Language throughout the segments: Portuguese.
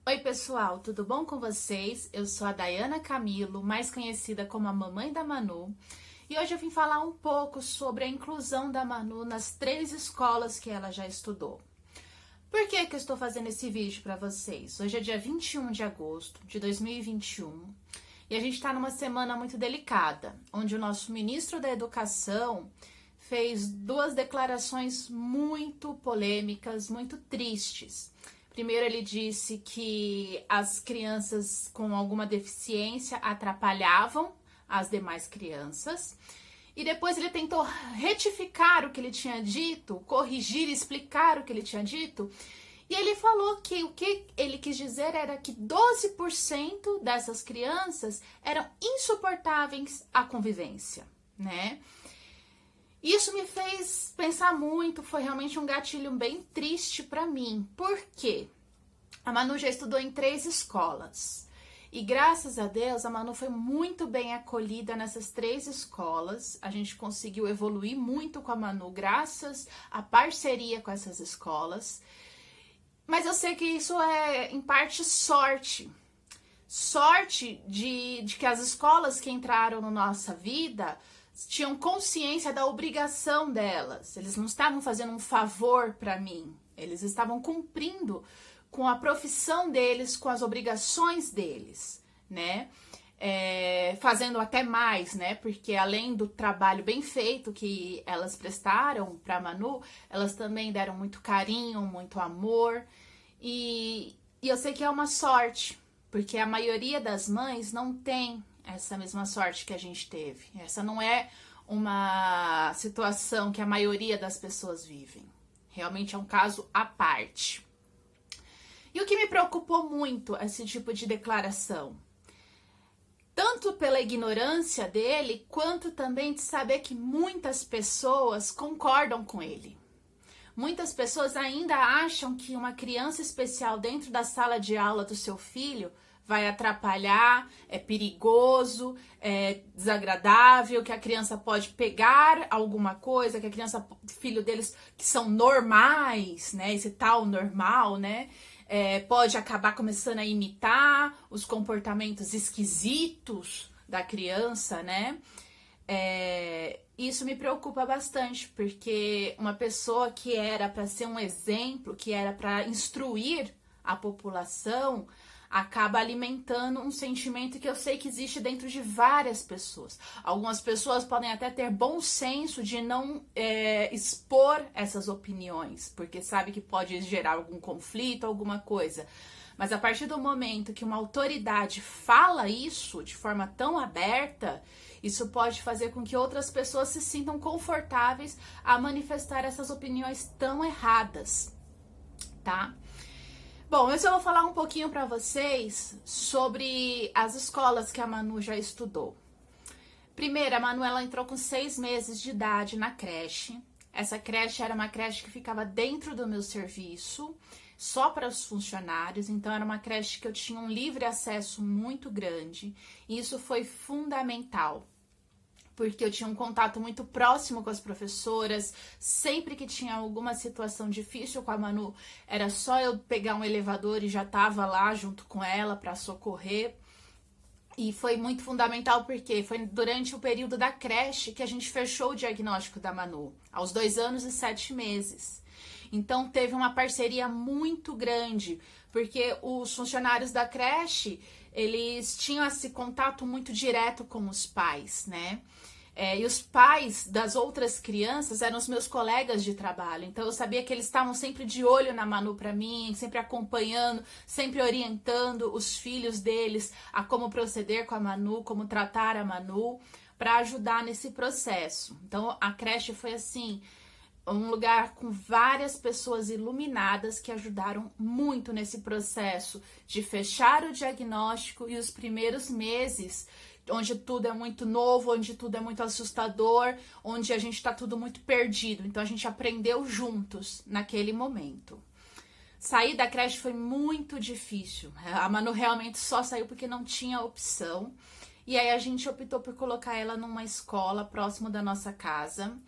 Oi pessoal, tudo bom com vocês? Eu sou a Dayana Camilo, mais conhecida como a mamãe da Manu, e hoje eu vim falar um pouco sobre a inclusão da Manu nas 3 escolas que ela já estudou. Por que que eu estou fazendo esse vídeo para vocês? Hoje é dia 21 de agosto de 2021 e a gente está numa semana muito delicada, onde o nosso ministro da Educação fez 2 declarações muito polêmicas, muito tristes. Primeiro, ele disse que as crianças com alguma deficiência atrapalhavam as demais crianças. E depois ele tentou retificar o que ele tinha dito, corrigir, explicar o que ele tinha dito. E ele falou que o que ele quis dizer era que 12% dessas crianças eram insuportáveis à convivência, né? Isso me fez pensar muito, foi realmente um gatilho bem triste para mim. Por quê? A Manu já estudou em 3 escolas. E graças a Deus, a Manu foi muito bem acolhida nessas 3 escolas. A gente conseguiu evoluir muito com a Manu graças à parceria com essas escolas. Mas eu sei que isso é, em parte, sorte. Sorte de que as escolas que entraram na nossa vida tinham consciência da obrigação delas. Eles não estavam fazendo um favor para mim. Eles estavam cumprindo com a profissão deles, com as obrigações deles, né? Fazendo até mais, né? Porque além do trabalho bem feito que elas prestaram para Manu, elas também deram muito carinho, muito amor. E eu sei que é uma sorte, porque a maioria das mães não tem essa mesma sorte que a gente teve. Essa não é uma situação que a maioria das pessoas vivem. Realmente é um caso à parte. E o que me preocupou muito esse tipo de declaração? Tanto pela ignorância dele, quanto também de saber que muitas pessoas concordam com ele. Muitas pessoas ainda acham que uma criança especial dentro da sala de aula do seu filho vai atrapalhar, é perigoso, é desagradável, que a criança pode pegar alguma coisa, que a criança, filho deles, que são normais, né? Esse tal normal, né? Pode acabar começando a imitar os comportamentos esquisitos da criança, né? Isso me preocupa bastante, porque uma pessoa que era para ser um exemplo, que era para instruir a população, acaba alimentando um sentimento que eu sei que existe dentro de várias pessoas. Algumas pessoas podem até ter bom senso de não expor essas opiniões, porque sabe que pode gerar algum conflito, alguma coisa. Mas a partir do momento que uma autoridade fala isso de forma tão aberta, isso pode fazer com que outras pessoas se sintam confortáveis a manifestar essas opiniões tão erradas, tá? Bom, eu só vou falar um pouquinho para vocês sobre as escolas que a Manu já estudou. Primeiro, a Manu ela entrou com 6 meses de idade na creche. Essa creche era uma creche que ficava dentro do meu serviço, só para os funcionários. Então, era uma creche que eu tinha um livre acesso muito grande. E isso foi fundamental, porque eu tinha um contato muito próximo com as professoras. Sempre que tinha alguma situação difícil com a Manu, era só eu pegar um elevador e já estava lá junto com ela para socorrer. E foi muito fundamental porque foi durante o período da creche que a gente fechou o diagnóstico da Manu, aos 2 anos e 7 meses. Então teve uma parceria muito grande, porque os funcionários da creche, eles tinham esse contato muito direto com os pais, né? E os pais das outras crianças eram os meus colegas de trabalho. Então eu sabia que eles estavam sempre de olho na Manu para mim, sempre acompanhando, sempre orientando os filhos deles a como proceder com a Manu, como tratar a Manu, para ajudar nesse processo. Então a creche foi assim, um lugar com várias pessoas iluminadas que ajudaram muito nesse processo de fechar o diagnóstico e os primeiros meses, onde tudo é muito novo, onde tudo é muito assustador, onde a gente tá tudo muito perdido. Então a gente aprendeu juntos naquele momento. Sair da creche foi muito difícil. A Manu realmente só saiu porque não tinha opção. E aí a gente optou por colocar ela numa escola próximo da nossa casa.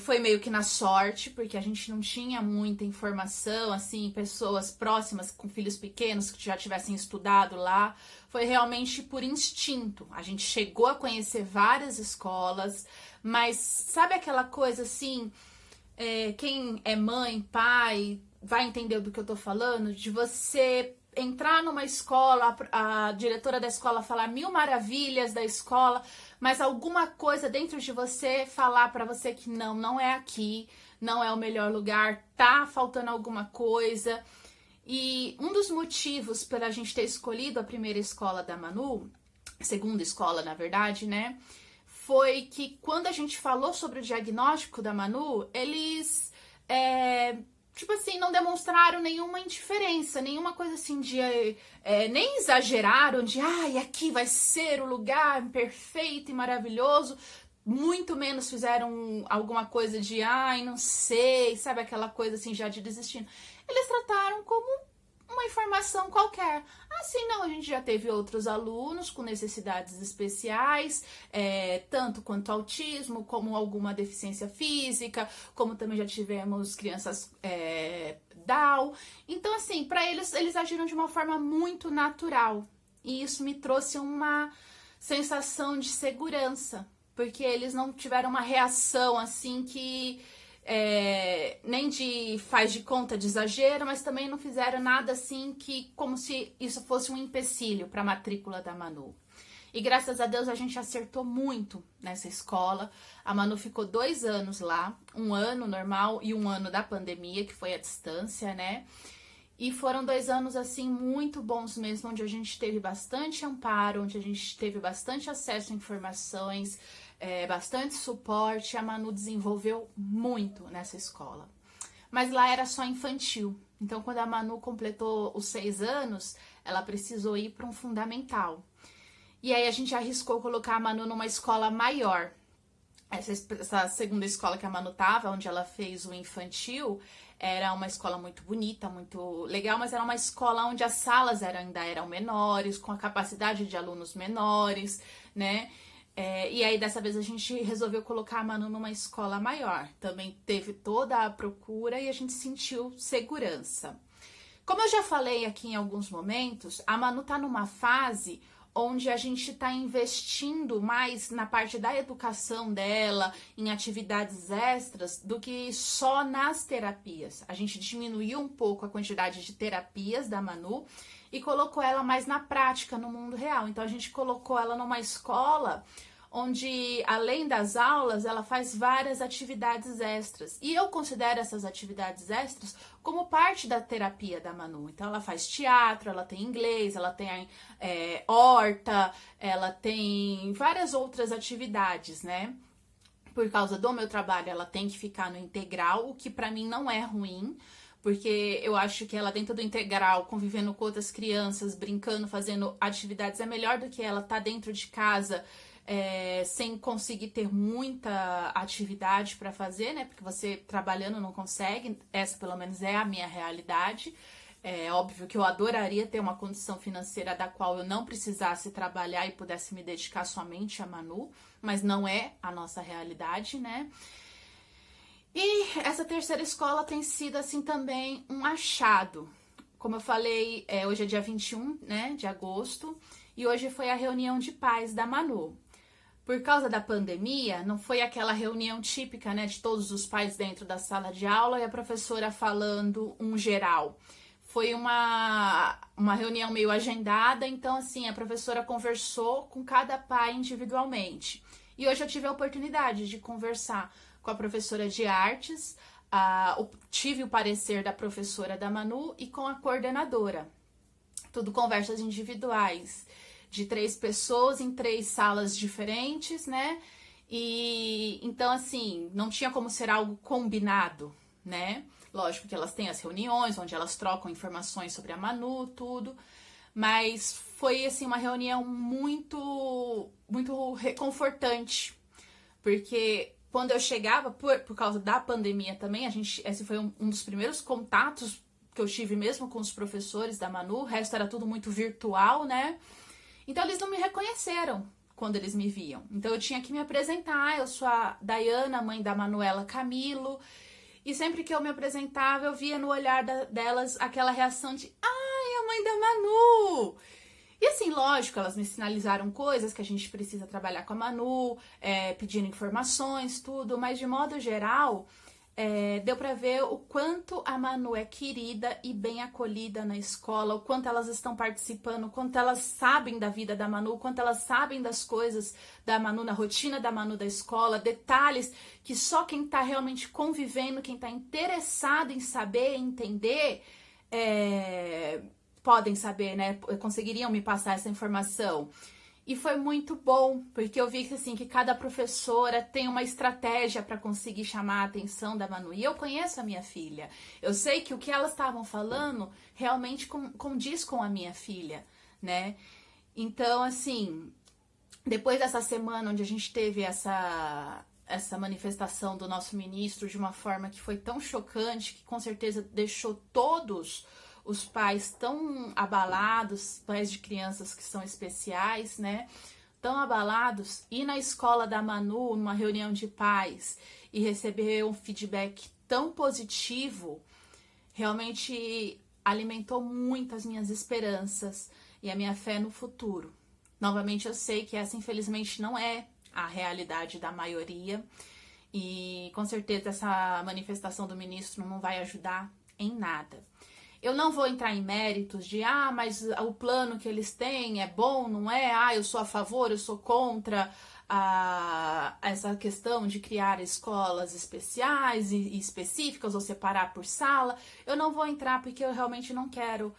Foi meio que na sorte, porque a gente não tinha muita informação, assim, pessoas próximas com filhos pequenos que já tivessem estudado lá. Foi realmente por instinto. A gente chegou a conhecer várias escolas, mas sabe aquela coisa assim, quem é mãe, pai, vai entender do que eu tô falando, de você entrar numa escola, a diretora da escola falar mil maravilhas da escola, mas alguma coisa dentro de você falar pra você que não é aqui, não é o melhor lugar, tá faltando alguma coisa. E um dos motivos pela gente ter escolhido a primeira escola da Manu, segunda escola, na verdade, né, foi que quando a gente falou sobre o diagnóstico da Manu, eles tipo assim, não demonstraram nenhuma indiferença, nenhuma coisa assim de... nem exageraram de, ai, aqui vai ser o lugar perfeito e maravilhoso. Muito menos fizeram alguma coisa de, ai, não sei, sabe? Aquela coisa assim já de desistindo. Eles trataram como uma informação qualquer. Assim, não, a gente já teve outros alunos com necessidades especiais, tanto quanto autismo, como alguma deficiência física, como também já tivemos crianças Down. Então, assim, para eles agiram de uma forma muito natural. E isso me trouxe uma sensação de segurança, porque eles não tiveram uma reação assim que... nem de faz de conta de exagero, mas também não fizeram nada assim que como se isso fosse um empecilho para a matrícula da Manu. E graças a Deus a gente acertou muito nessa escola. A Manu ficou 2 anos lá, 1 ano normal e 1 ano da pandemia, que foi a distância, né? E foram 2 anos, assim, muito bons mesmo, onde a gente teve bastante amparo, onde a gente teve bastante acesso a informações, bastante suporte. A Manu desenvolveu muito nessa escola. Mas lá era só infantil. Então, quando a Manu completou os 6 anos, ela precisou ir para um fundamental. E aí a gente arriscou colocar a Manu numa escola maior. Essa segunda escola que a Manu tava, onde ela fez o infantil, era uma escola muito bonita, muito legal, mas era uma escola onde as salas ainda eram menores, com a capacidade de alunos menores, né? E aí dessa vez a gente resolveu colocar a Manu numa escola maior. Também teve toda a procura e a gente sentiu segurança. Como eu já falei aqui em alguns momentos, a Manu tá numa fase onde a gente está investindo mais na parte da educação dela, em atividades extras, do que só nas terapias. A gente diminuiu um pouco a quantidade de terapias da Manu e colocou ela mais na prática, no mundo real. Então, a gente colocou ela numa escola onde, além das aulas, ela faz várias atividades extras. E eu considero essas atividades extras como parte da terapia da Manu. Então, ela faz teatro, ela tem inglês, ela tem horta, ela tem várias outras atividades, né? Por causa do meu trabalho, ela tem que ficar no integral, o que pra mim não é ruim, porque eu acho que ela dentro do integral, convivendo com outras crianças, brincando, fazendo atividades, é melhor do que ela tá dentro de casa, sem conseguir ter muita atividade para fazer, né? Porque você trabalhando não consegue. Essa pelo menos é a minha realidade. É óbvio que eu adoraria ter uma condição financeira da qual eu não precisasse trabalhar e pudesse me dedicar somente a Manu, mas não é a nossa realidade, né? E essa terceira escola tem sido assim também um achado. Como eu falei, hoje é dia 21, né, de agosto, e hoje foi a reunião de pais da Manu. Por causa da pandemia, não foi aquela reunião típica, né, de todos os pais dentro da sala de aula e a professora falando um geral. Foi uma reunião meio agendada, então, assim, a professora conversou com cada pai individualmente. E hoje eu tive a oportunidade de conversar com a professora de artes, tive o parecer da professora da Manu e com a coordenadora. Tudo conversas individuais, de 3 pessoas em 3 salas diferentes, né? E então, assim, não tinha como ser algo combinado, né? Lógico que elas têm as reuniões onde elas trocam informações sobre a Manu, tudo, mas foi, assim, uma reunião muito, muito reconfortante, porque quando eu chegava, por causa da pandemia também, esse foi um dos primeiros contatos que eu tive mesmo com os professores da Manu, o resto era tudo muito virtual, né? Então eles não me reconheceram quando eles me viam. Então eu tinha que me apresentar, eu sou a Dayana, mãe da Manuela Camilo, e sempre que eu me apresentava, eu via no olhar delas aquela reação de ai, a mãe da Manu! E assim, lógico, elas me sinalizaram coisas que a gente precisa trabalhar com a Manu, pedindo informações, tudo, mas de modo geral, deu pra ver o quanto a Manu é querida e bem acolhida na escola, o quanto elas estão participando, o quanto elas sabem da vida da Manu, o quanto elas sabem das coisas da Manu, na rotina da Manu da escola, detalhes que só quem tá realmente convivendo, quem tá interessado em saber, entender, podem saber, né? Conseguiriam me passar essa informação. E foi muito bom, porque eu vi que, assim, que cada professora tem uma estratégia para conseguir chamar a atenção da Manu. E eu conheço a minha filha. Eu sei que o que elas estavam falando realmente condiz com a minha filha, né? Então, assim, depois dessa semana onde a gente teve essa manifestação do nosso ministro de uma forma que foi tão chocante, que com certeza deixou todos os pais tão abalados, pais de crianças que são especiais, né? Tão abalados, ir na escola da Manu, numa reunião de pais, e receber um feedback tão positivo, realmente alimentou muito as minhas esperanças e a minha fé no futuro. Novamente, eu sei que essa, infelizmente, não é a realidade da maioria, e com certeza essa manifestação do ministro não vai ajudar em nada. Eu não vou entrar em méritos de, mas o plano que eles têm é bom, não é? Eu sou a favor, eu sou contra essa questão de criar escolas especiais e específicas ou separar por sala. Eu não vou entrar porque eu realmente não quero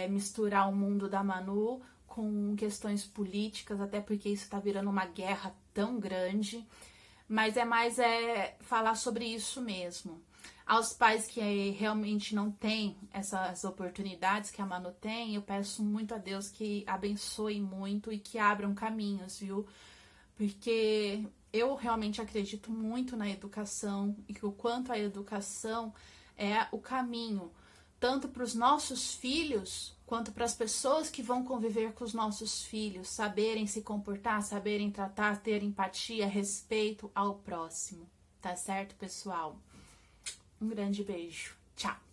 misturar o mundo da Manu com questões políticas, até porque isso tá virando uma guerra tão grande. Mas é mais falar sobre isso mesmo. Aos pais que realmente não têm essas oportunidades que a Manu tem, eu peço muito a Deus que abençoe muito e que abram caminhos, viu? Porque eu realmente acredito muito na educação e que o quanto a educação é o caminho, tanto para os nossos filhos, quanto para as pessoas que vão conviver com os nossos filhos, saberem se comportar, saberem tratar, ter empatia, respeito ao próximo. Tá certo, pessoal? Um grande beijo. Tchau!